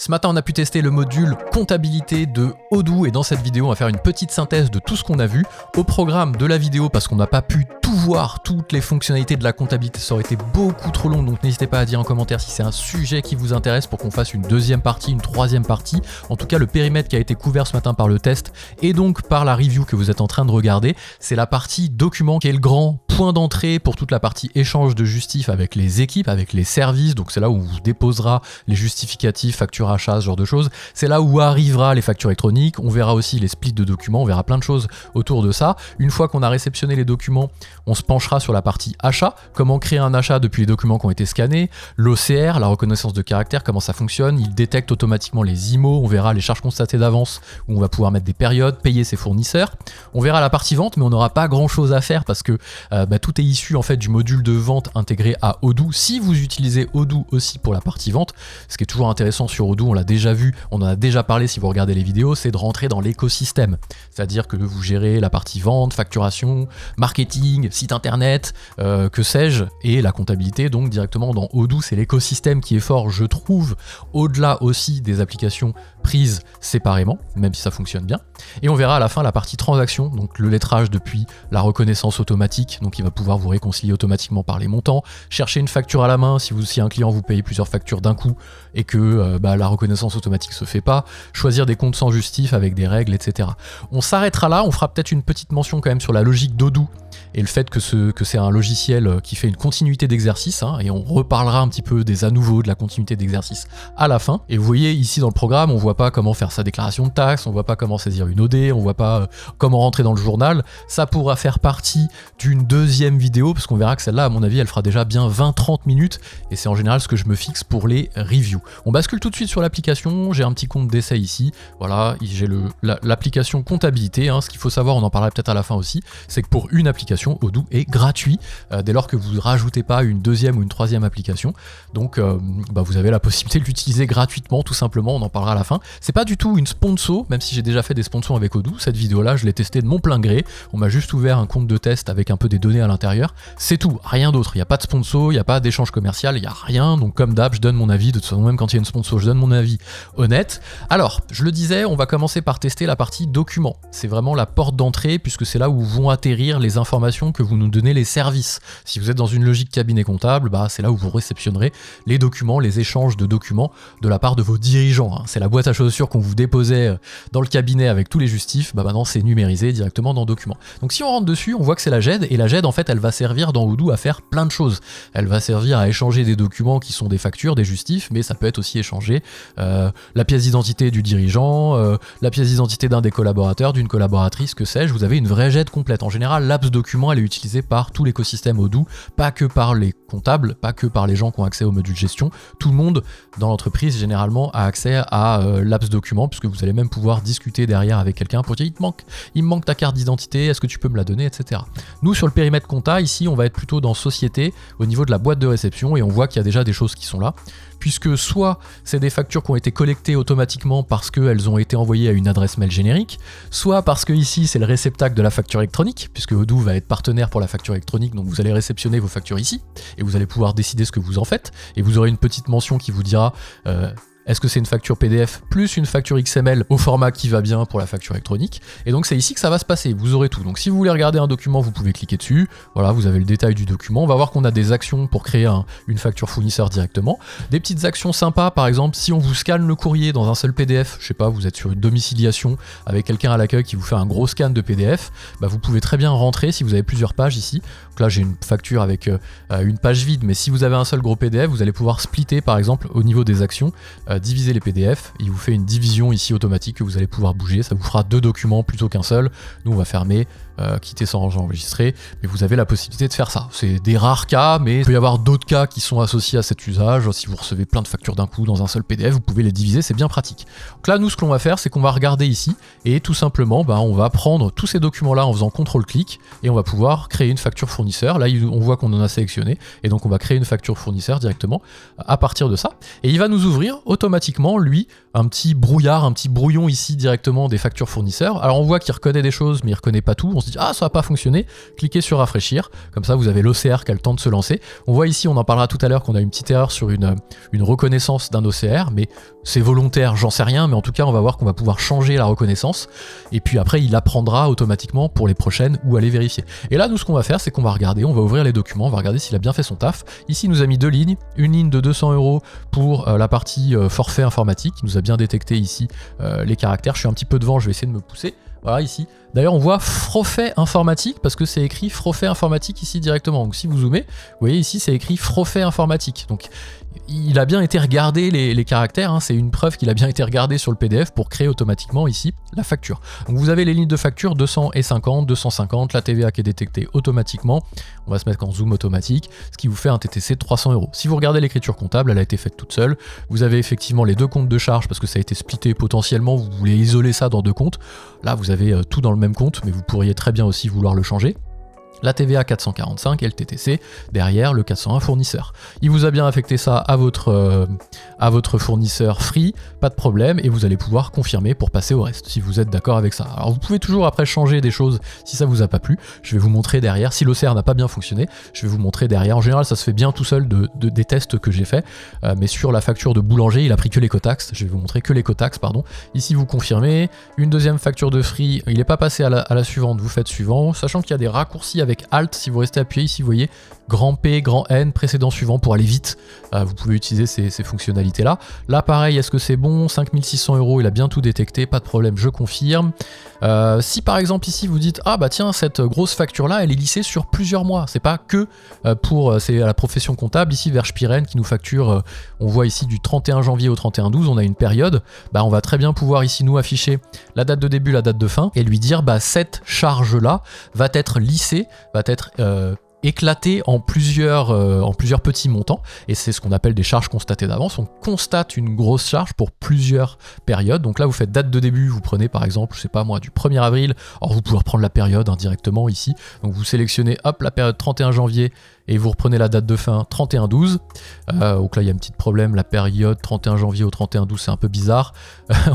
Ce matin, on a pu tester le module comptabilité de Odoo et dans cette vidéo, on va faire une petite synthèse de tout ce qu'on a vu. Au programme de la vidéo, parce qu'on n'a pas pu tout voir, toutes les fonctionnalités de la comptabilité, ça aurait été beaucoup trop long, donc n'hésitez pas à dire en commentaire si c'est un sujet qui vous intéresse pour qu'on fasse une deuxième partie, une troisième partie. En tout cas, le périmètre qui a été couvert ce matin par le test et donc par la review que vous êtes en train de regarder, c'est la partie document qui est le grand point d'entrée pour toute la partie échange de justifs avec les équipes, avec les services. Donc c'est là où on vous déposera les justificatifs, factures achat, ce genre de choses. C'est là où arrivera les factures électroniques. On verra aussi les splits de documents, on verra plein de choses autour de ça. Une fois qu'on a réceptionné les documents, on se penchera sur la partie achat, comment créer un achat depuis les documents qui ont été scannés, l'OCR, la reconnaissance de caractère, comment ça fonctionne, il détecte automatiquement les IMO, on verra les charges constatées d'avance où on va pouvoir mettre des périodes, payer ses fournisseurs. On verra la partie vente, mais on n'aura pas grand chose à faire parce que tout est issu en fait du module de vente intégré à Odoo. Si vous utilisez Odoo aussi pour la partie vente, ce qui est toujours intéressant sur Odoo, on l'a déjà vu, on en a déjà parlé si vous regardez les vidéos, c'est de rentrer dans l'écosystème. C'est-à-dire que vous gérez la partie vente, facturation, marketing, site internet, que sais-je, et la comptabilité donc directement dans Odoo. C'est l'écosystème qui est fort, je trouve, au-delà aussi des applications prises séparément, même si ça fonctionne bien. Et on verra à la fin la partie transaction, donc le lettrage depuis la reconnaissance automatique, donc il va pouvoir vous réconcilier automatiquement par les montants, chercher une facture à la main si un client vous paye plusieurs factures d'un coup et que la reconnaissance automatique se fait pas, choisir des comptes sans justif avec des règles, etc. On s'arrêtera là, on fera peut-être une petite mention quand même sur la logique d'Odoo et le fait que c'est un logiciel qui fait une continuité d'exercice, et on reparlera un petit peu des à nouveau de la continuité d'exercice à la fin. Et vous voyez ici dans le programme, on voit pas comment faire sa déclaration de taxes, on voit pas comment saisir une OD, on voit pas comment rentrer dans le journal. Ça pourra faire partie d'une deuxième vidéo, parce qu'on verra que celle-là, à mon avis, elle fera déjà bien 20-30 minutes, et c'est en général ce que je me fixe pour les reviews. On bascule tout de suite sur l'application, j'ai un petit compte d'essai ici, voilà, j'ai l'application comptabilité, ce qu'il faut savoir, on en parlera peut-être à la fin aussi, c'est que pour une application, Odoo est gratuit dès lors que vous ne rajoutez pas une deuxième ou une troisième application. Donc vous avez la possibilité de l'utiliser gratuitement, tout simplement, on en parlera à la fin. C'est pas du tout une sponsor, même si j'ai déjà fait des sponsors avec Odoo. Cette vidéo-là, je l'ai testé de mon plein gré. On m'a juste ouvert un compte de test avec un peu des données à l'intérieur. C'est tout, rien d'autre. Il n'y a pas de sponsor, il n'y a pas d'échange commercial, il n'y a rien. Donc comme d'hab, je donne mon avis. De toute façon, même quand il y a une sponsor, je donne mon avis honnête. Alors, je le disais, on va commencer par tester la partie documents. C'est vraiment la porte d'entrée puisque c'est là où vont atterrir les informations que vous nous donnez les services. Si vous êtes dans une logique cabinet comptable, c'est là où vous réceptionnerez les documents, les échanges de documents de la part de vos dirigeants. C'est la boîte à chaussures qu'on vous déposait dans le cabinet avec tous les justifs, maintenant c'est numérisé directement dans documents. Donc si on rentre dessus, on voit que c'est la GED, et la GED en fait elle va servir dans Odoo à faire plein de choses. Elle va servir à échanger des documents qui sont des factures, des justifs, mais ça peut être aussi échanger la pièce d'identité du dirigeant, la pièce d'identité d'un des collaborateurs, d'une collaboratrice, que sais-je. Vous avez une vraie GED complète. En général, l'apps document elle est utilisée par tout l'écosystème Odoo, pas que par les comptables, pas que par les gens qui ont accès au module gestion. Tout le monde dans l'entreprise généralement a accès à l'apps document, puisque vous allez même pouvoir discuter derrière avec quelqu'un pour dire il me manque ta carte d'identité, est-ce que tu peux me la donner, etc. Nous sur le périmètre compta, ici on va être plutôt dans société au niveau de la boîte de réception, et on voit qu'il y a déjà des choses qui sont là, puisque soit c'est des factures qui ont été collectées automatiquement parce qu'elles ont été envoyées à une adresse mail générique, soit parce que ici c'est le réceptacle de la facture électronique, puisque Odoo va être partenaire pour la facture électronique, donc vous allez réceptionner vos factures ici, et vous allez pouvoir décider ce que vous en faites, et vous aurez une petite mention qui vous dira est-ce que c'est une facture PDF plus une facture XML au format qui va bien pour la facture électronique. Et donc c'est ici que ça va se passer, vous aurez tout. Donc si vous voulez regarder un document, vous pouvez cliquer dessus, voilà, vous avez le détail du document. On va voir qu'on a des actions pour créer une facture fournisseur directement. Des petites actions sympas, par exemple, si on vous scanne le courrier dans un seul PDF, je sais pas, vous êtes sur une domiciliation avec quelqu'un à l'accueil qui vous fait un gros scan de PDF, vous pouvez très bien rentrer si vous avez plusieurs pages ici. Donc là j'ai une facture avec une page vide, mais si vous avez un seul gros PDF, vous allez pouvoir splitter par exemple au niveau des actions, diviser les PDF, il vous fait une division ici automatique que vous allez pouvoir bouger, ça vous fera 2 documents plutôt qu'un seul. Nous on va fermer, quitter sans enregistrer, mais vous avez la possibilité de faire ça. C'est des rares cas, mais il peut y avoir d'autres cas qui sont associés à cet usage. Si vous recevez plein de factures d'un coup dans un seul PDF, vous pouvez les diviser, c'est bien pratique. Donc là nous ce que l'on va faire, c'est qu'on va regarder ici, et tout simplement on va prendre tous ces documents là en faisant CTRL-clic, et on va pouvoir créer une facture fournisseur. Là on voit qu'on en a sélectionné, et donc on va créer une facture fournisseur directement à partir de ça, et il va nous ouvrir automatiquement automatiquement, lui, un petit brouillard, un petit brouillon ici directement des factures fournisseurs. Alors on voit qu'il reconnaît des choses, mais il reconnaît pas tout. On se dit, ah, ça va pas fonctionner. Cliquez sur rafraîchir. Comme ça, vous avez l'OCR qui a le temps de se lancer. On voit ici, on en parlera tout à l'heure, qu'on a une petite erreur sur une reconnaissance d'un OCR, mais c'est volontaire, j'en sais rien, mais en tout cas, on va voir qu'on va pouvoir changer la reconnaissance. Et puis après, il apprendra automatiquement pour les prochaines où aller vérifier. Et là, nous, ce qu'on va faire, c'est qu'on va regarder, on va ouvrir les documents, on va regarder s'il a bien fait son taf. Ici, il nous a mis 2 lignes. Une ligne de 200 € pour la partie forfait informatique. Il nous a bien détecté ici les caractères. Je suis un petit peu devant, je vais essayer de me pousser. Voilà, ici. D'ailleurs, on voit forfait informatique parce que c'est écrit forfait informatique ici directement. Donc si vous zoomez, vous voyez ici, c'est écrit forfait informatique. Donc il a bien été regardé les caractères, hein, c'est une preuve qu'il a bien été regardé sur le PDF pour créer automatiquement ici la facture. Donc vous avez les lignes de facture 200 et 50, 250, la TVA qui est détectée automatiquement. On va se mettre en zoom automatique, ce qui vous fait un TTC de 300 €. Si vous regardez l'écriture comptable, elle a été faite toute seule. Vous avez effectivement les deux comptes de charge parce que ça a été splitté potentiellement, vous voulez isoler ça dans 2 comptes. Là, vous avez tout dans le même compte, mais vous pourriez très bien aussi vouloir le changer. La TVA 445 et le TTC, derrière le 401 fournisseur. Il vous a bien affecté ça à votre fournisseur free, pas de problème, et vous allez pouvoir confirmer pour passer au reste, si vous êtes d'accord avec ça. Alors vous pouvez toujours après changer des choses si ça vous a pas plu, je vais vous montrer derrière, si l'OCR n'a pas bien fonctionné, je vais vous montrer derrière. En général ça se fait bien tout seul des tests que j'ai fait, mais sur la facture de boulanger, il a pris que l'écotaxe, je vais vous montrer que l'écotaxe, pardon. Ici vous confirmez, une deuxième facture de free, il n'est pas passé à la suivante, vous faites suivant, sachant qu'il y a des raccourcis avec Alt, si vous restez appuyé ici, vous voyez, grand P, grand N, précédent suivant pour aller vite. Vous pouvez utiliser ces fonctionnalités-là. Là, pareil, est-ce que c'est bon? 5600 €, il a bien tout détecté, pas de problème, je confirme. Si par exemple ici vous dites, ah bah tiens, cette grosse facture-là, elle est lissée sur plusieurs mois. C'est pas que c'est à la profession comptable, ici Verspiren qui nous facture, on voit ici du 31 janvier au 31/12, on a une période, bah on va très bien pouvoir ici nous afficher la date de début, la date de fin, et lui dire, bah cette charge-là va être lissée, va être éclaté en plusieurs petits montants, et c'est ce qu'on appelle des charges constatées d'avance. On constate une grosse charge pour plusieurs périodes. Donc là vous faites date de début, vous prenez par exemple, je sais pas moi, du 1er avril, alors vous pouvez reprendre la période directement ici, donc vous sélectionnez hop la période 31 janvier et vous reprenez la date de fin 31/12. Donc là il y a un petit problème, la période 31 janvier au 31/12 c'est un peu bizarre.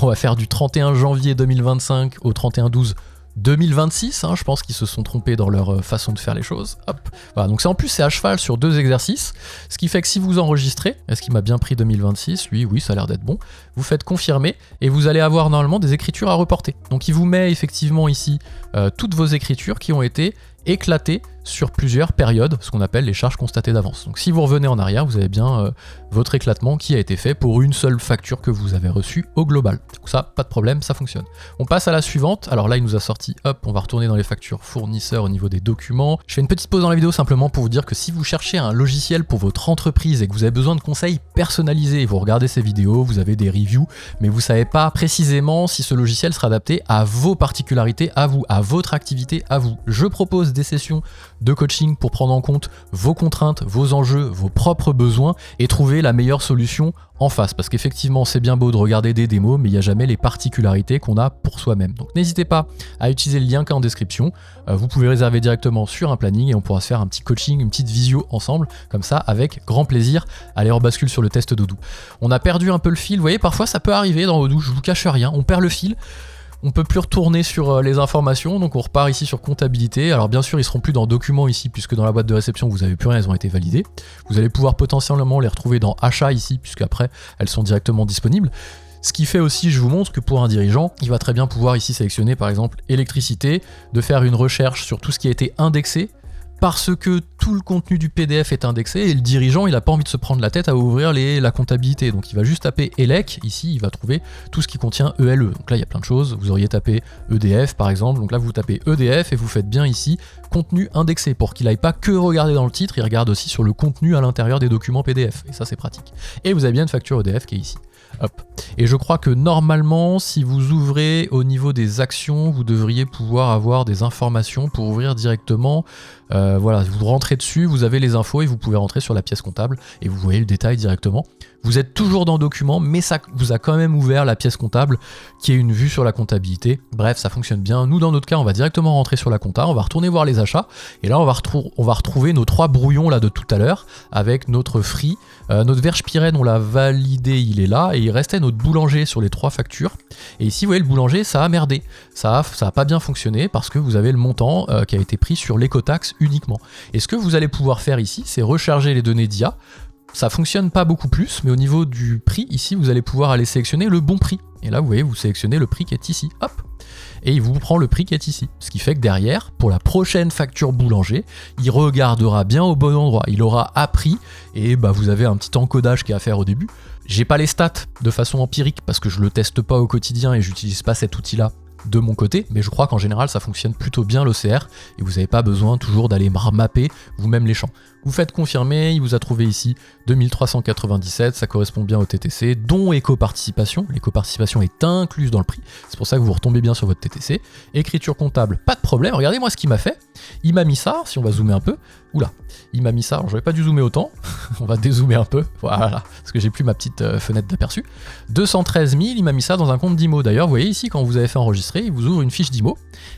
On va faire du 31 janvier 2025 au 31/12 2026, hein, je pense qu'ils se sont trompés dans leur façon de faire les choses. Hop. Voilà, donc en plus c'est à cheval sur 2 exercices, ce qui fait que si vous enregistrez, est-ce qu'il m'a bien pris 2026? Lui, oui, ça a l'air d'être bon. Vous faites confirmer et vous allez avoir normalement des écritures à reporter. Donc il vous met effectivement ici toutes vos écritures qui ont été éclatées sur plusieurs périodes, ce qu'on appelle les charges constatées d'avance. Donc si vous revenez en arrière, vous avez bien votre éclatement qui a été fait pour une seule facture que vous avez reçue au global. Donc ça, pas de problème, ça fonctionne. On passe à la suivante. Alors là, il nous a sorti, hop, on va retourner dans les factures fournisseurs au niveau des documents. Je fais une petite pause dans la vidéo simplement pour vous dire que si vous cherchez un logiciel pour votre entreprise et que vous avez besoin de conseils personnalisés, vous regardez ces vidéos, vous avez des reviews, mais vous savez pas précisément si ce logiciel sera adapté à vos particularités, à vous, à votre activité, à vous. Je propose des sessions de coaching pour prendre en compte vos contraintes, vos enjeux, vos propres besoins et trouver la meilleure solution en face. Parce qu'effectivement, c'est bien beau de regarder des démos, mais il n'y a jamais les particularités qu'on a pour soi-même. Donc n'hésitez pas à utiliser le lien qui est en description. Vous pouvez réserver directement sur un planning et on pourra se faire un petit coaching, une petite visio ensemble, comme ça, avec grand plaisir. Allez, on bascule sur le test d'Odoo. On a perdu un peu le fil. Vous voyez, parfois ça peut arriver dans Odoo, je vous cache rien, on perd le fil. On peut plus retourner sur les informations, donc on repart ici sur comptabilité. Alors bien sûr, ils seront plus dans documents ici, puisque dans la boîte de réception, vous n'avez plus rien, elles ont été validées. Vous allez pouvoir potentiellement les retrouver dans achat ici, puisque après, elles sont directement disponibles. Ce qui fait aussi, je vous montre que pour un dirigeant, il va très bien pouvoir ici sélectionner par exemple électricité, de faire une recherche sur tout ce qui a été indexé, parce que tout le contenu du PDF est indexé et le dirigeant il n'a pas envie de se prendre la tête à ouvrir la comptabilité. Donc il va juste taper ELEC, ici il va trouver tout ce qui contient ELE. Donc là il y a plein de choses, vous auriez tapé EDF par exemple, donc là vous tapez EDF et vous faites bien ici contenu indexé pour qu'il n'aille pas que regarder dans le titre, il regarde aussi sur le contenu à l'intérieur des documents PDF et ça c'est pratique. Et vous avez bien une facture EDF qui est ici. Hop. Et je crois que normalement, si vous ouvrez au niveau des actions, vous devriez pouvoir avoir des informations pour ouvrir directement. Voilà, vous rentrez dessus, vous avez les infos et vous pouvez rentrer sur la pièce comptable et vous voyez le détail directement. Vous êtes toujours dans document, mais ça vous a quand même ouvert la pièce comptable qui est une vue sur la comptabilité. Bref, ça fonctionne bien. Nous, dans notre cas, on va directement rentrer sur la compta, on va retourner voir les achats et là, on va retrouver nos 3 brouillons là de tout à l'heure avec notre free, Notre verge Pyrène, on l'a validé, il est là, et il restait notre boulanger sur les 3 factures. Et ici, vous voyez, le boulanger, ça a merdé. Ça a pas bien fonctionné parce que vous avez le montant qui a été pris sur l'écotaxe uniquement. Et ce que vous allez pouvoir faire ici, c'est recharger les données d'IA. Ça fonctionne pas beaucoup plus, mais au niveau du prix, ici, vous allez pouvoir aller sélectionner le bon prix. Et là, vous voyez, vous sélectionnez le prix qui est ici. Hop! Et il vous prend le prix qui est ici. Ce qui fait que derrière, pour la prochaine facture boulanger, il regardera bien au bon endroit. Il aura appris et vous avez un petit encodage qui est à faire au début. J'ai pas les stats de façon empirique parce que je le teste pas au quotidien et j'utilise pas cet outil-là de mon côté, mais je crois qu'en général ça fonctionne plutôt bien l'OCR et vous n'avez pas besoin toujours d'aller mapper vous-même les champs. Vous faites confirmer, il vous a trouvé ici 2397, ça correspond bien au TTC, dont éco-participation. L'éco-participation est incluse dans le prix, c'est pour ça que vous retombez bien sur votre TTC. Écriture comptable, pas de problème, regardez-moi ce qu'il m'a fait. Il m'a mis ça, si on va zoomer un peu, oula, il m'a mis ça, alors j'aurais pas dû zoomer autant, on va dézoomer un peu, voilà, parce que j'ai plus ma petite fenêtre d'aperçu. 213 000, il m'a mis ça dans un compte d'IMO. D'ailleurs, vous voyez ici, quand vous avez fait enregistrer, il vous ouvre une fiche d'IMO,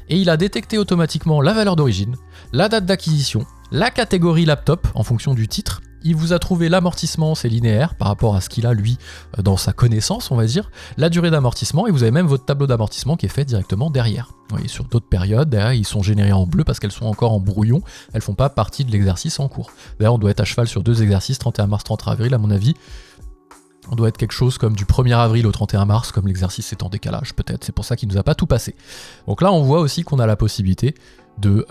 et il a détecté automatiquement la valeur d'origine, la date d'acquisition, la catégorie laptop en fonction du titre. Il vous a trouvé l'amortissement, c'est linéaire par rapport à ce qu'il a lui dans sa connaissance, on va dire, la durée d'amortissement, et vous avez même votre tableau d'amortissement qui est fait directement derrière. Vous voyez, sur d'autres périodes, derrière, ils sont générés en bleu parce qu'elles sont encore en brouillon, elles font pas partie de l'exercice en cours. D'ailleurs, on doit être à cheval sur 2 exercices, 31 mars, 30 avril, à mon avis. On doit être quelque chose comme du 1er avril au 31 mars, comme l'exercice est en décalage peut-être, c'est pour ça qu'il nous a pas tout passé. Donc là, on voit aussi qu'on a la possibilité de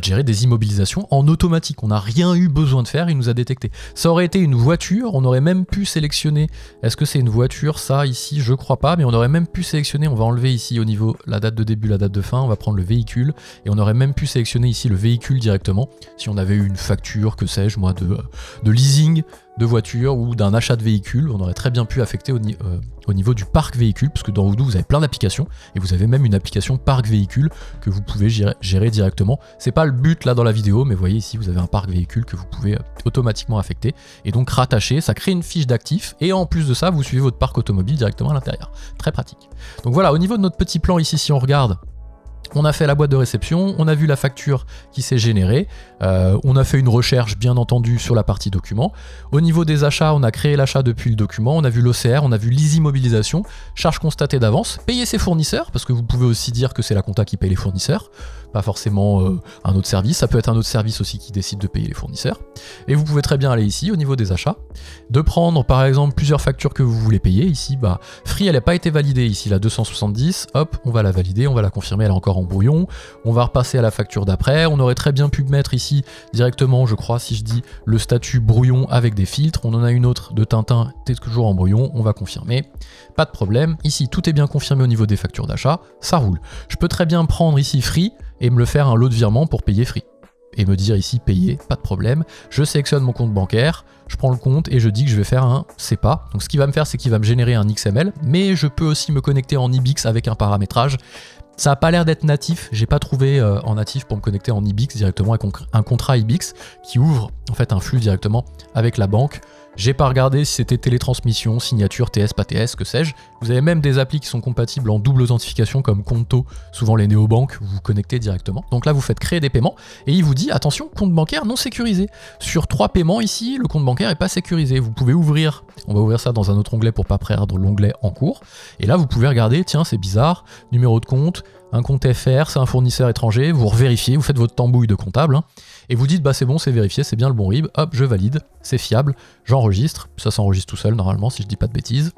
gérer des immobilisations en automatique. On n'a rien eu besoin de faire, il nous a détecté. Ça aurait été une voiture, on aurait même pu sélectionner, est-ce que c'est une voiture, ça ici, je crois pas, mais on aurait même pu sélectionner, on va enlever ici au niveau la date de début, la date de fin, on va prendre le véhicule, et on aurait même pu sélectionner ici le véhicule directement, si on avait eu une facture, que sais-je moi, de leasing de voiture ou d'un achat de véhicule, on aurait très bien pu affecter au niveau du parc véhicule, parce que dans Odoo vous avez plein d'applications, et vous avez même une application parc véhicule que vous pouvez gérer directement. C'est pas le but là dans la vidéo, mais vous voyez ici vous avez un parc véhicule que vous pouvez automatiquement affecter, et donc rattacher, ça crée une fiche d'actifs, et en plus de ça vous suivez votre parc automobile directement à l'intérieur. Très pratique. Donc voilà, au niveau de notre petit plan ici, si on regarde, on a fait la boîte de réception, on a vu la facture qui s'est générée, on a fait une recherche bien entendu sur la partie document. Au niveau des achats, on a créé l'achat depuis le document, on a vu l'OCR, on a vu l'easy-mobilisation, charge constatée d'avance, payer ses fournisseurs, parce que vous pouvez aussi dire que c'est la compta qui paye les fournisseurs, pas forcément un autre service, ça peut être un autre service aussi qui décide de payer les fournisseurs. Et vous pouvez très bien aller ici au niveau des achats, de prendre par exemple plusieurs factures que vous voulez payer. Ici, Free elle n'a pas été validée, ici la 270, hop, on va la valider, on va la confirmer, elle est encore en brouillon, on va repasser à la facture d'après, on aurait très bien pu mettre ici directement, je crois, si je dis le statut brouillon avec des filtres, on en a une autre de Tintin, peut-être toujours en brouillon, on va confirmer, pas de problème, ici tout est bien confirmé au niveau des factures d'achat, ça roule. Je peux très bien prendre ici Free et me le faire un lot de virement pour payer Free. Et me dire ici payer, pas de problème. Je sélectionne mon compte bancaire, je prends le compte et je dis que je vais faire un CEPA. Donc ce qu'il va me faire, c'est qu'il va me générer un XML, mais je peux aussi me connecter en IBIX avec un paramétrage. Ça n'a pas l'air d'être natif, j'ai pas trouvé en natif pour me connecter en IBIX directement avec un contrat IBIX qui ouvre en fait un flux directement avec la banque. J'ai pas regardé si c'était télétransmission, signature, TS, pas TS, que sais-je. Vous avez même des applis qui sont compatibles en double authentification comme Conto, souvent les néobanques, vous vous connectez directement. Donc là, vous faites créer des paiements et il vous dit, attention, compte bancaire non sécurisé. Sur 3 paiements ici, le compte bancaire n'est pas sécurisé. Vous pouvez ouvrir, on va ouvrir ça dans un autre onglet pour pas perdre l'onglet en cours. Et là, vous pouvez regarder, tiens, c'est bizarre, numéro de compte, un compte FR, c'est un fournisseur étranger, vous revérifiez, vous faites votre tambouille de comptable, et vous dites, c'est bon, c'est vérifié, c'est bien le bon RIB, hop, je valide, c'est fiable, j'enregistre, ça s'enregistre tout seul normalement, si je dis pas de bêtises.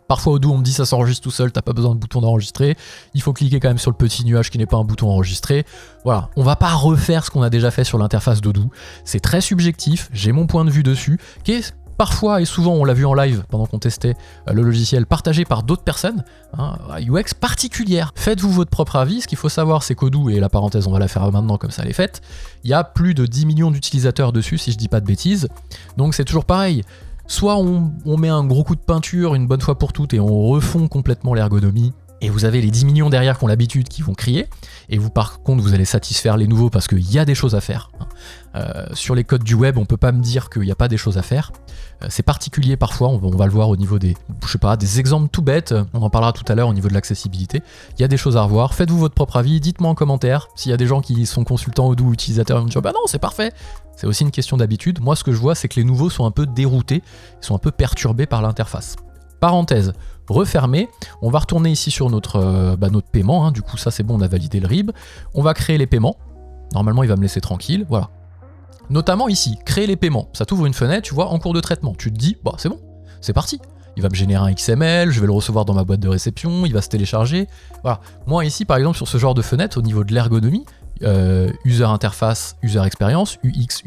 Parfois Odoo on me dit ça s'enregistre tout seul, t'as pas besoin de bouton d'enregistrer, il faut cliquer quand même sur le petit nuage qui n'est pas un bouton enregistré. Voilà, on va pas refaire ce qu'on a déjà fait sur l'interface d'Odoo, c'est très subjectif, j'ai mon point de vue dessus, qui est parfois et souvent, on l'a vu en live pendant qu'on testait le logiciel, partagé par d'autres personnes, UX particulière. Faites-vous votre propre avis, ce qu'il faut savoir c'est qu'Odoo, et la parenthèse on va la faire maintenant comme ça elle est faite, il y a plus de 10 millions d'utilisateurs dessus si je dis pas de bêtises, donc c'est toujours pareil. Soit on met un gros coup de peinture une bonne fois pour toutes et on refond complètement l'ergonomie et vous avez les 10 millions derrière qui ont l'habitude, qui vont crier, et vous par contre vous allez satisfaire les nouveaux parce qu'il y a des choses à faire. Sur les codes du web, on peut pas me dire qu'il n'y a pas des choses à faire. C'est particulier parfois, on va le voir au niveau des, je sais pas, des exemples tout bêtes, on en parlera tout à l'heure au niveau de l'accessibilité. Il y a des choses à revoir, faites-vous votre propre avis, dites-moi en commentaire s'il y a des gens qui sont consultants Odoo, utilisateurs, ils vont dire bah non c'est parfait. C'est aussi une question d'habitude. Moi ce que je vois c'est que les nouveaux sont un peu déroutés, ils sont un peu perturbés par l'interface. Parenthèse refermée, on va retourner ici sur notre paiement, du coup ça c'est bon, on a validé le RIB, on va créer les paiements, normalement il va me laisser tranquille, voilà. Notamment ici, créer les paiements, ça t'ouvre une fenêtre, tu vois, en cours de traitement, tu te dis, bah c'est bon, c'est parti, il va me générer un XML, je vais le recevoir dans ma boîte de réception, il va se télécharger, voilà. Moi ici par exemple sur ce genre de fenêtre, au niveau de l'ergonomie, user interface, user experience, UX,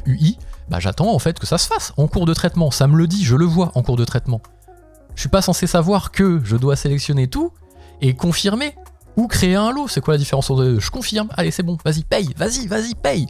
UI, bah j'attends en fait que ça se fasse en cours de traitement, ça me le dit, je le vois en cours de traitement. Je suis pas censé savoir que je dois sélectionner tout et confirmer ou créer un lot. C'est quoi la différence entre les deux? Je confirme, allez c'est bon, vas-y paye, vas-y paye.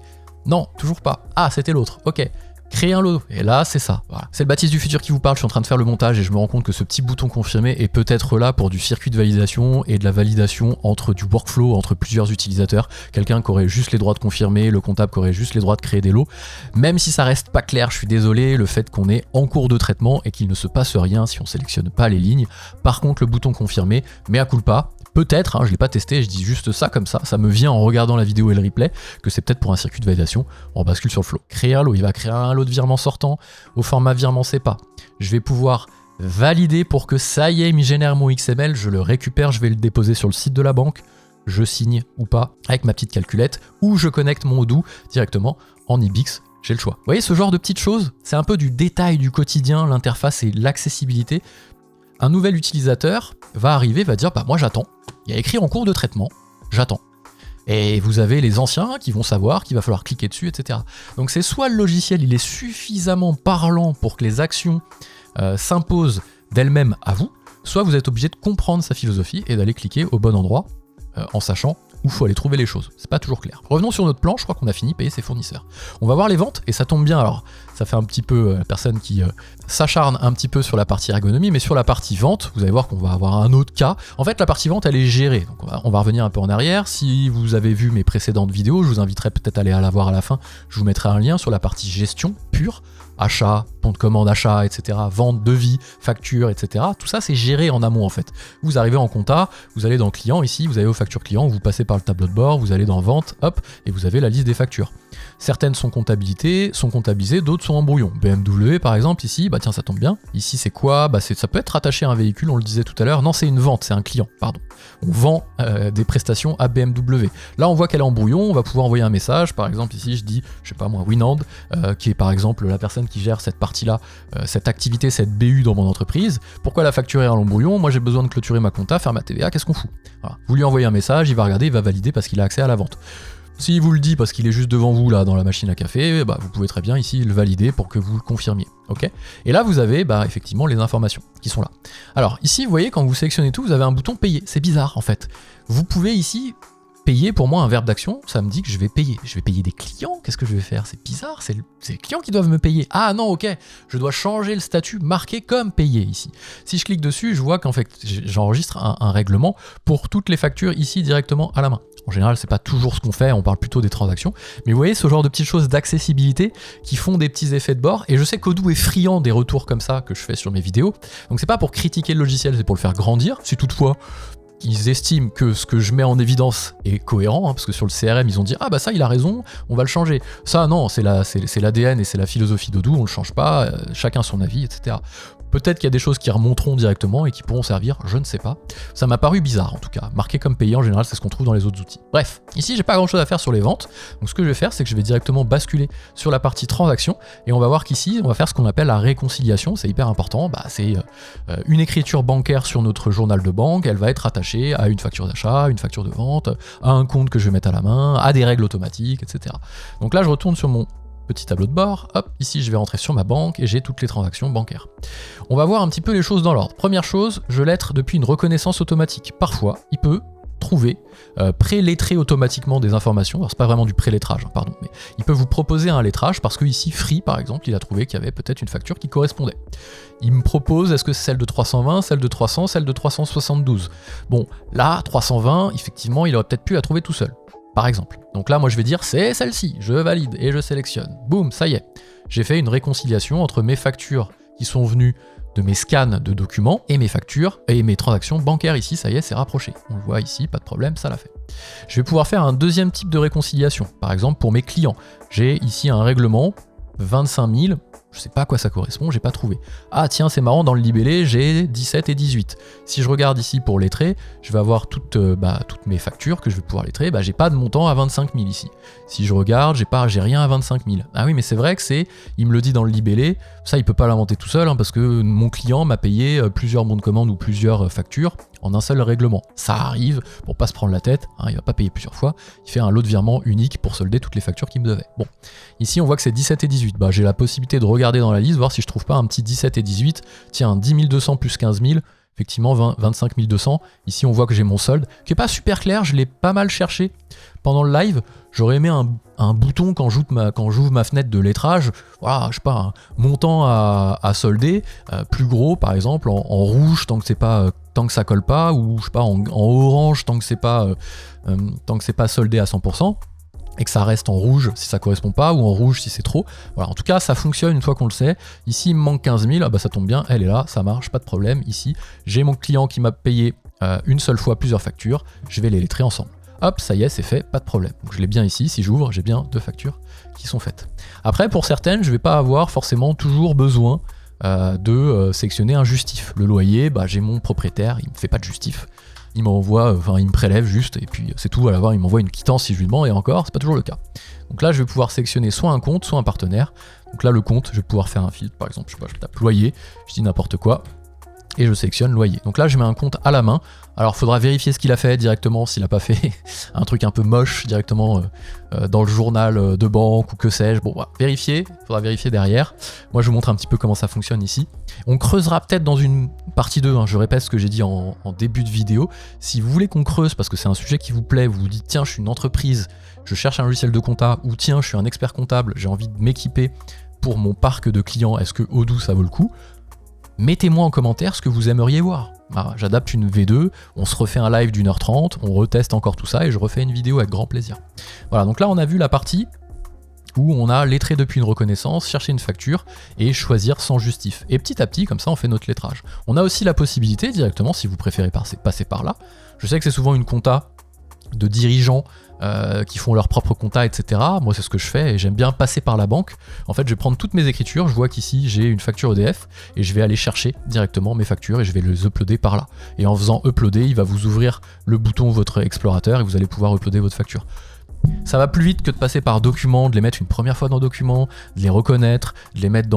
Non, toujours pas. Ah, c'était l'autre, ok. Créer un lot, et là c'est ça, voilà. C'est le Baptiste du futur qui vous parle, je suis en train de faire le montage et je me rends compte que ce petit bouton confirmer est peut-être là pour du circuit de validation et de la validation entre du workflow, entre plusieurs utilisateurs, quelqu'un qui aurait juste les droits de confirmer, le comptable qui aurait juste les droits de créer des lots, même si ça reste pas clair, je suis désolé, le fait qu'on est en cours de traitement et qu'il ne se passe rien si on sélectionne pas les lignes. Par contre le bouton confirmer, mea culpa, peut-être, je l'ai pas testé, je dis juste ça comme ça me vient en regardant la vidéo et le replay, que c'est peut-être pour un circuit de validation, on bascule sur le flow. Créer un lot, il va créer un lot de virement sortant au format virement SEPA. Je vais pouvoir valider pour que ça y est, il me génère mon XML, je le récupère, je vais le déposer sur le site de la banque, je signe ou pas avec ma petite calculette, ou je connecte mon Odoo directement en IBIX, j'ai le choix. Vous voyez ce genre de petites choses, c'est un peu du détail du quotidien, l'interface et l'accessibilité. Un nouvel utilisateur va arriver, va dire bah moi j'attends, il y a écrit en cours de traitement, j'attends. Et vous avez les anciens qui vont savoir qu'il va falloir cliquer dessus, etc. Donc c'est soit le logiciel il est suffisamment parlant pour que les actions s'imposent d'elles-mêmes à vous, soit vous êtes obligé de comprendre sa philosophie et d'aller cliquer au bon endroit en sachant où il faut aller trouver les choses. C'est pas toujours clair. Revenons sur notre plan, je crois qu'on a fini de payer ses fournisseurs. On va voir les ventes, et ça tombe bien, alors ça fait un petit peu la personne qui s'acharne un petit peu sur la partie ergonomie, mais sur la partie vente, vous allez voir qu'on va avoir un autre cas. En fait, la partie vente, elle est gérée. Donc on va revenir un peu en arrière. Si vous avez vu mes précédentes vidéos, je vous inviterai peut-être à aller la voir à la fin. Je vous mettrai un lien sur la partie gestion pure. Achat, bon de commande achat, etc., vente, devis, facture, etc. Tout ça, c'est géré en amont en fait. Vous arrivez en compta, vous allez dans client ici, vous avez vos factures clients, vous passez par le tableau de bord, vous allez dans vente, hop, et vous avez la liste des factures. Certaines sont comptabilisées, d'autres sont en brouillon. BMW par exemple ici, bah tiens ça tombe bien. Ici c'est quoi? Bah ça peut être rattaché à un véhicule, on le disait tout à l'heure. Non, c'est une vente, c'est un client, pardon. On vend des prestations à BMW. Là on voit qu'elle est en brouillon, on va pouvoir envoyer un message. Par exemple ici je dis, je sais pas moi, Winand, qui est par exemple la personne qui gère cette partie-là, cette activité, cette BU dans mon entreprise. Pourquoi la facture est en brouillon? Moi j'ai besoin de clôturer ma compta, faire ma TVA, qu'est-ce qu'on fout? Voilà. Vous lui envoyez un message, il va regarder, il va valider parce qu'il a accès à la vente. S'il vous le dit parce qu'il est juste devant vous là dans la machine à café, bah, vous pouvez très bien ici le valider pour que vous le confirmiez. Okay, et là vous avez effectivement les informations qui sont là. Alors ici vous voyez quand vous sélectionnez tout, vous avez un bouton payer. C'est bizarre en fait. Vous pouvez ici payer, pour moi un verbe d'action, ça me dit que je vais payer. Je vais payer des clients, qu'est-ce que je vais faire? C'est bizarre, c'est les clients qui doivent me payer. Ah non, ok, je dois changer le statut marqué comme payé ici. Si je clique dessus, je vois qu'en fait j'enregistre un règlement pour toutes les factures ici directement à la main. En général, c'est pas toujours ce qu'on fait, on parle plutôt des transactions. Mais vous voyez ce genre de petites choses d'accessibilité qui font des petits effets de bord. Et je sais qu'Odoo est friand des retours comme ça que je fais sur mes vidéos. Donc c'est pas pour critiquer le logiciel, c'est pour le faire grandir. Si toutefois ils estiment que ce que je mets en évidence est cohérent, parce que sur le CRM ils ont dit ah bah ça il a raison, on va le changer. Ça non, c'est l'ADN et c'est la philosophie d'Odoo, on le change pas, chacun son avis, etc. Peut-être qu'il y a des choses qui remonteront directement et qui pourront servir, je ne sais pas. Ça m'a paru bizarre en tout cas. Marqué comme payé en général, c'est ce qu'on trouve dans les autres outils. Bref, ici j'ai pas grand chose à faire sur les ventes. Donc ce que je vais faire, c'est que je vais directement basculer sur la partie transaction et on va voir qu'ici, on va faire ce qu'on appelle la réconciliation. C'est hyper important. C'est une écriture bancaire sur notre journal de banque. Elle va être attachée à une facture d'achat, une facture de vente, à un compte que je vais mettre à la main, à des règles automatiques, etc. Donc là, je retourne sur mon petit tableau de bord, hop, ici je vais rentrer sur ma banque et j'ai toutes les transactions bancaires. On va voir un petit peu les choses dans l'ordre. Première chose, je lettre depuis une reconnaissance automatique. Parfois, il peut trouver, pré-lettrer automatiquement des informations. Alors c'est pas vraiment du pré-lettrage, hein, pardon, mais il peut vous proposer un lettrage parce que ici, Free par exemple, il a trouvé qu'il y avait peut-être une facture qui correspondait. Il me propose, est-ce que c'est celle de 320, celle de 300, celle de 372? Bon, là, 320, effectivement, il aurait peut-être pu la trouver tout seul, par exemple. Donc là, moi je vais dire, c'est celle-ci, je valide et je sélectionne. Boum, ça y est. J'ai fait une réconciliation entre mes factures qui sont venues de mes scans de documents et mes factures et mes transactions bancaires ici, ça y est, c'est rapproché. On le voit ici, pas de problème, ça l'a fait. Je vais pouvoir faire un deuxième type de réconciliation. Par exemple, pour mes clients, j'ai ici un règlement, 25 000, je sais pas à quoi ça correspond, j'ai pas trouvé. Ah tiens, c'est marrant, dans le libellé, j'ai 17 et 18. Si je regarde ici pour lettrer, je vais avoir toutes mes factures que je vais pouvoir lettrer, j'ai pas de montant à 25 000 ici. Si je regarde, j'ai rien à 25 000. Ah oui, mais c'est vrai que il me le dit dans le libellé, ça il peut pas l'inventer tout seul, hein, parce que mon client m'a payé plusieurs bons de commande ou plusieurs factures en un seul règlement. Ça arrive, pour pas se prendre la tête, hein, il va pas payer plusieurs fois, il fait un lot de virement unique pour solder toutes les factures qu'il me devait. Bon, ici on voit que c'est 17 et 18, j'ai la possibilité de regarder dans la liste, voir si je trouve pas un petit 17 et 18, tiens, 10 200 plus 15 000, effectivement 25 200, ici on voit que j'ai mon solde, qui est pas super clair, je l'ai pas mal cherché pendant le live, j'aurais aimé un bouton quand j'ouvre ma fenêtre de lettrage, voilà, je sais pas, un montant à solder, plus gros par exemple, en rouge tant que ça colle pas, ou je sais pas, en orange tant que c'est pas soldé à 100%. Et que ça reste en rouge si ça correspond pas, ou en rouge si c'est trop. Voilà, en tout cas, ça fonctionne une fois qu'on le sait. Ici, il me manque 15 000, ça tombe bien, elle est là, ça marche, pas de problème. Ici, j'ai mon client qui m'a payé une seule fois plusieurs factures, je vais les lettrer ensemble. Hop, ça y est, c'est fait, pas de problème. Donc je l'ai bien ici, si j'ouvre, j'ai bien 2 factures qui sont faites. Après, pour certaines, je vais pas avoir forcément toujours besoin de sélectionner un justif. Le loyer, j'ai mon propriétaire, il me fait pas de justif. Il m'envoie, il me prélève juste, et puis c'est tout, à la fin, il m'envoie une quittance si je lui demande, et encore, c'est pas toujours le cas. Donc là, je vais pouvoir sélectionner soit un compte, soit un partenaire. Donc là, le compte, je vais pouvoir faire un filtre, par exemple, je tape loyer, je dis n'importe quoi, et je sélectionne loyer. Donc là, je mets un compte à la main. Alors, il faudra vérifier ce qu'il a fait directement, s'il n'a pas fait un truc un peu moche directement dans le journal de banque ou que sais-je. Bon, vérifier, il faudra vérifier derrière. Moi, je vous montre un petit peu comment ça fonctionne ici. On creusera peut-être dans une partie 2, hein, je répète ce que j'ai dit en début de vidéo. Si vous voulez qu'on creuse parce que c'est un sujet qui vous plaît, vous vous dites tiens, je suis une entreprise, je cherche un logiciel de compta, ou tiens, je suis un expert comptable, j'ai envie de m'équiper pour mon parc de clients, est-ce que Odoo ça vaut le coup? Mettez-moi en commentaire ce que vous aimeriez voir. J'adapte une V2, on se refait un live d'1h30, on reteste encore tout ça et je refais une vidéo avec grand plaisir. Voilà, donc là on a vu la partie où on a lettré depuis une reconnaissance, chercher une facture et choisir sans justif. Et petit à petit, comme ça, on fait notre lettrage. On a aussi la possibilité directement, si vous préférez passer par là. Je sais que c'est souvent une compta de dirigeants qui font leur propre compta, etc. Moi, c'est ce que je fais et j'aime bien passer par la banque. En fait, je vais prendre toutes mes écritures, je vois qu'ici, j'ai une facture EDF et je vais aller chercher directement mes factures et je vais les uploader par là. Et en faisant uploader, il va vous ouvrir le bouton votre explorateur et vous allez pouvoir uploader votre facture. Ça va plus vite que de passer par document, de les mettre une première fois dans document, de les reconnaître, de les mettre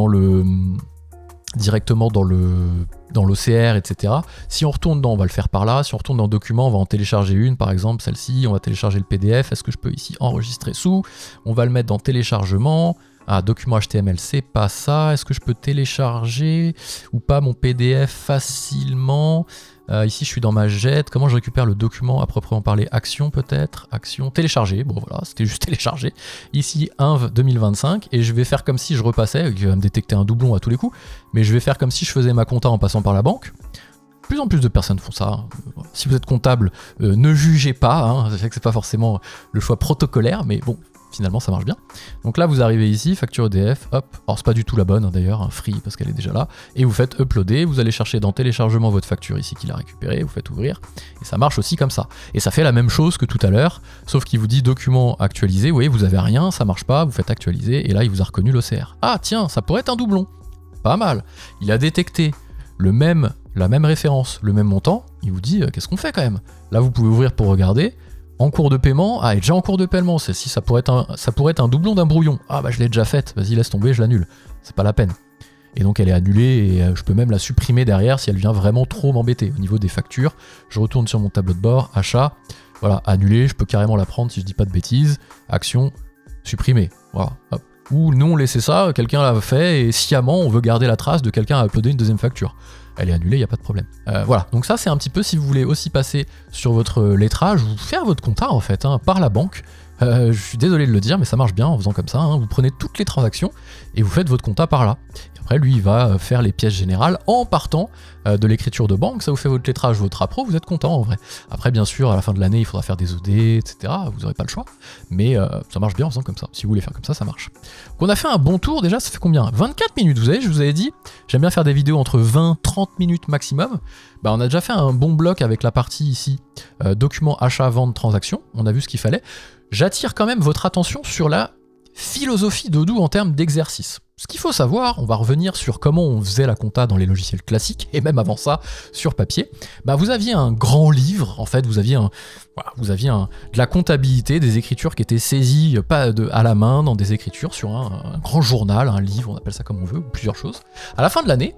directement dans l'OCR, etc. Si on retourne on va le faire par là. Si on retourne dans document, on va en télécharger une, par exemple celle-ci, on va télécharger le PDF. Est-ce que je peux ici enregistrer sous? On va le mettre dans téléchargement. Ah, document HTML, c'est pas ça. Est-ce que je peux télécharger ou pas mon PDF facilement? Ici, je suis dans ma jette. Comment je récupère le document à proprement parler? Action peut-être? Action, télécharger. Bon voilà, c'était juste télécharger. Ici, INV 2025. Et je vais faire comme si je repassais, qui va me détecter un doublon à tous les coups. Mais je vais faire comme si je faisais ma compta en passant par la banque. De plus en plus de personnes font ça. Si vous êtes comptable, ne jugez pas. Hein. Je sais que c'est pas forcément le choix protocolaire, mais bon, finalement ça marche bien. Donc là vous arrivez ici, facture EDF, hop, alors c'est pas du tout la bonne d'ailleurs, free parce qu'elle est déjà là, et vous faites uploader, vous allez chercher dans téléchargement votre facture ici qu'il a récupéré, vous faites ouvrir, et ça marche aussi comme ça. Et ça fait la même chose que tout à l'heure, sauf qu'il vous dit document actualisé, vous voyez vous avez rien, ça marche pas, vous faites actualiser, et là il vous a reconnu l'OCR. Ah tiens, ça pourrait être un doublon, pas mal. Il a détecté la même référence, le même montant, il vous dit qu'est-ce qu'on fait quand même. Là vous pouvez ouvrir pour regarder. En cours de paiement, elle est déjà en cours de paiement, celle-ci ça pourrait être un doublon d'un brouillon. Ah bah je l'ai déjà faite, vas-y laisse tomber, je l'annule, c'est pas la peine. Et donc elle est annulée et je peux même la supprimer derrière si elle vient vraiment trop m'embêter. Au niveau des factures, je retourne sur mon tableau de bord, achat, voilà, annuler, je peux carrément la prendre si je dis pas de bêtises, action, supprimer, voilà, hop. Ou non, laisser ça, quelqu'un l'a fait et sciemment on veut garder la trace de quelqu'un a uploadé une deuxième facture. elle est annulée, il n'y a pas de problème. Voilà, donc ça c'est un petit peu si vous voulez aussi passer sur votre lettrage ou faire votre compta en fait, par la banque. Je suis désolé de le dire, mais ça marche bien en faisant comme ça, vous prenez toutes les transactions et vous faites votre compta par là. Et après lui il va faire les pièces générales en partant de l'écriture de banque, ça vous fait votre lettrage, votre appro, vous êtes content en vrai. Après bien sûr à la fin de l'année il faudra faire des OD, etc. Vous n'aurez pas le choix, mais ça marche bien en faisant comme ça. Si vous voulez faire comme ça, ça marche. Donc on a fait un bon tour déjà, ça fait combien? 24 minutes, vous savez, je vous avais dit, j'aime bien faire des vidéos entre 20-30 minutes maximum. On a déjà fait un bon bloc avec la partie ici, document achat, vente, transaction, on a vu ce qu'il fallait. J'attire quand même votre attention sur la philosophie d'Odoo en termes d'exercice. Ce qu'il faut savoir, on va revenir sur comment on faisait la compta dans les logiciels classiques, et même avant ça, sur papier. Vous aviez un grand livre, en fait, vous aviez de la comptabilité, des écritures qui étaient saisies à la main dans des écritures sur un grand journal, un livre, on appelle ça comme on veut, ou plusieurs choses. À la fin de l'année,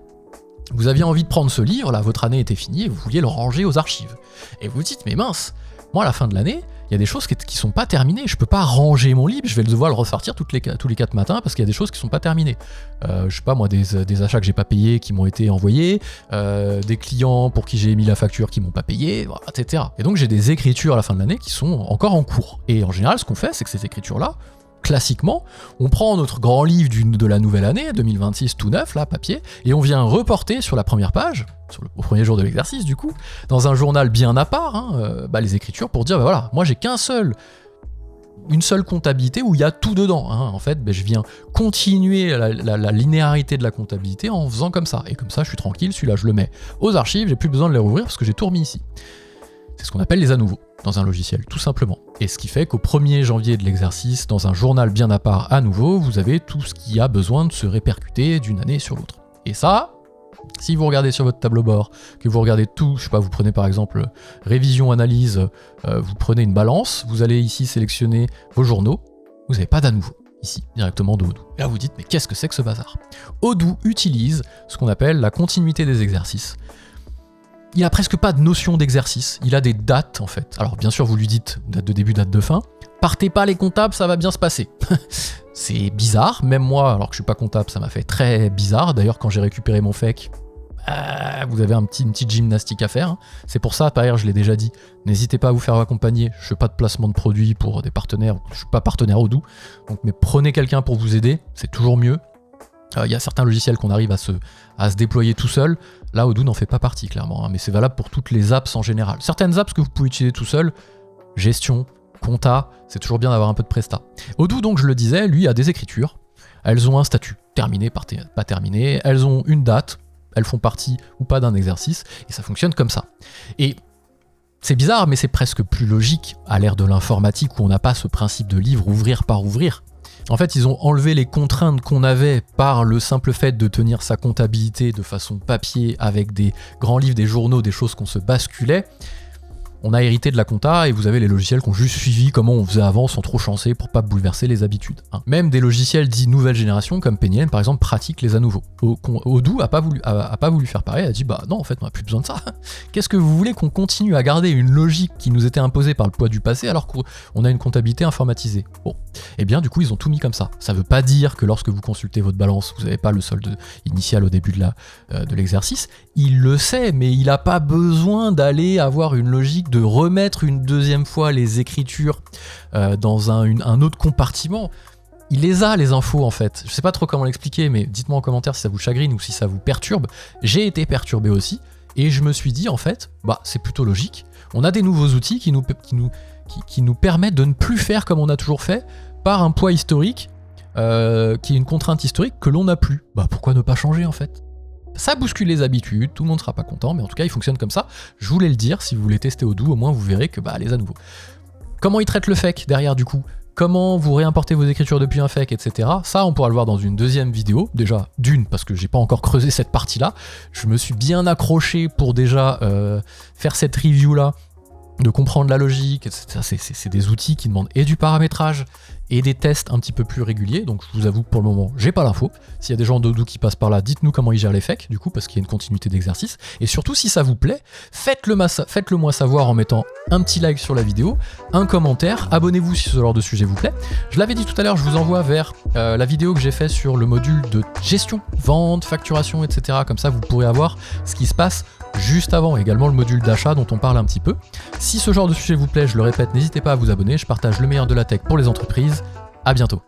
vous aviez envie de prendre ce livre, là, votre année était finie, et vous vouliez le ranger aux archives. Et vous vous dites, mais mince, moi à la fin de l'année, il y a des choses qui sont pas terminées, je peux pas ranger mon livre, je vais devoir le ressortir tous les 4 matins parce qu'il y a des choses qui sont pas terminées. Je sais pas moi, des achats que j'ai pas payés qui m'ont été envoyés, des clients pour qui j'ai émis la facture qui m'ont pas payé, etc. Et donc j'ai des écritures à la fin de l'année qui sont encore en cours. Et en général, ce qu'on fait, c'est que ces écritures-là, classiquement, on prend notre grand livre de la nouvelle année, 2026 tout neuf, là, papier, et on vient reporter sur la première page, au premier jour de l'exercice du coup, dans un journal bien à part, les écritures pour dire, voilà, moi j'ai une seule comptabilité où il y a tout dedans. En fait, je viens continuer la linéarité de la comptabilité en faisant comme ça. Et comme ça, je suis tranquille, celui-là, je le mets aux archives, j'ai plus besoin de les rouvrir parce que j'ai tout remis ici. C'est ce qu'on appelle les à nouveau dans un logiciel, tout simplement. Et ce qui fait qu'au 1er janvier de l'exercice, dans un journal bien à part à nouveau, vous avez tout ce qui a besoin de se répercuter d'une année sur l'autre. Et ça, si vous regardez sur votre tableau bord, que vous regardez tout, je sais pas, vous prenez par exemple révision, analyse, vous prenez une balance, vous allez ici sélectionner vos journaux, vous n'avez pas d'à nouveau. Ici, directement de Odoo. Et là vous dites, mais qu'est-ce que c'est que ce bazar? Odoo utilise ce qu'on appelle la continuité des exercices. Il a presque pas de notion d'exercice, il a des dates en fait. Alors bien sûr vous lui dites date de début, date de fin, partez pas les comptables, ça va bien se passer. C'est bizarre, même moi, alors que je suis pas comptable, ça m'a fait très bizarre. D'ailleurs quand j'ai récupéré mon FEC, vous avez une petite gymnastique à faire. C'est pour ça, par ailleurs je l'ai déjà dit, n'hésitez pas à vous faire accompagner, je fais pas de placement de produits pour des partenaires, je suis pas partenaire Odoo, donc mais prenez quelqu'un pour vous aider, c'est toujours mieux. Il y a certains logiciels qu'on arrive à se déployer tout seul. Là, Odoo n'en fait pas partie, clairement, mais c'est valable pour toutes les apps en général. Certaines apps que vous pouvez utiliser tout seul, gestion, compta, c'est toujours bien d'avoir un peu de presta. Odoo, donc, je le disais, lui, a des écritures. Elles ont un statut, terminé, pas terminé. Elles ont une date, elles font partie ou pas d'un exercice, et ça fonctionne comme ça. Et c'est bizarre, mais c'est presque plus logique à l'ère de l'informatique où on n'a pas ce principe de livre ouvrir par ouvrir. En fait, ils ont enlevé les contraintes qu'on avait par le simple fait de tenir sa comptabilité de façon papier avec des grands livres, des journaux, des choses qu'on se basculait. On a hérité de la compta et vous avez les logiciels qui ont juste suivi comment on faisait avant sans trop chancer pour pas bouleverser les habitudes. Même des logiciels dits nouvelle génération comme Pennylen par exemple pratiquent les à nouveau. Odoo a pas voulu faire pareil, a dit bah non en fait on n'a plus besoin de ça. Qu'est-ce que vous voulez qu'on continue à garder une logique qui nous était imposée par le poids du passé alors qu'on a une comptabilité informatisée? Bon, et bien du coup ils ont tout mis comme ça. Ça veut pas dire que lorsque vous consultez votre balance vous n'avez pas le solde initial au début de l'exercice. Il le sait, mais il n'a pas besoin d'aller avoir une logique de remettre une deuxième fois les écritures dans un autre compartiment. Il les a, les infos, en fait. Je sais pas trop comment l'expliquer, mais dites-moi en commentaire si ça vous chagrine ou si ça vous perturbe. J'ai été perturbé aussi, et je me suis dit, en fait, c'est plutôt logique. On a des nouveaux outils qui nous permettent de ne plus faire comme on a toujours fait, par un poids historique, qui est une contrainte historique que l'on n'a plus. Pourquoi ne pas changer, en fait? Ça bouscule les habitudes, tout le monde sera pas content, mais en tout cas il fonctionne comme ça. Je voulais le dire, si vous voulez tester Odoo, au moins vous verrez que les à nouveau. Comment il traite le FEC derrière du coup? Comment vous réimportez vos écritures depuis un FEC, etc. Ça on pourra le voir dans une deuxième vidéo, déjà d'une parce que j'ai pas encore creusé cette partie-là. Je me suis bien accroché pour déjà faire cette review-là, de comprendre la logique, etc. C'est des outils qui demandent et du paramétrage et des tests un petit peu plus réguliers. Donc je vous avoue que pour le moment, j'ai pas l'info. S'il y a des gens d'Odoo qui passent par là, dites-nous comment ils gèrent les fakes, du coup, parce qu'il y a une continuité d'exercice. Et surtout, si ça vous plaît, faites-le moi savoir en mettant un petit like sur la vidéo, un commentaire, abonnez-vous si ce genre de sujet vous plaît. Je l'avais dit tout à l'heure, je vous envoie vers la vidéo que j'ai fait sur le module de gestion, vente, facturation, etc. Comme ça, vous pourrez avoir ce qui se passe juste avant, également le module d'achat dont on parle un petit peu. Si ce genre de sujet vous plaît, je le répète, n'hésitez pas à vous abonner, je partage le meilleur de la tech pour les entreprises. À bientôt.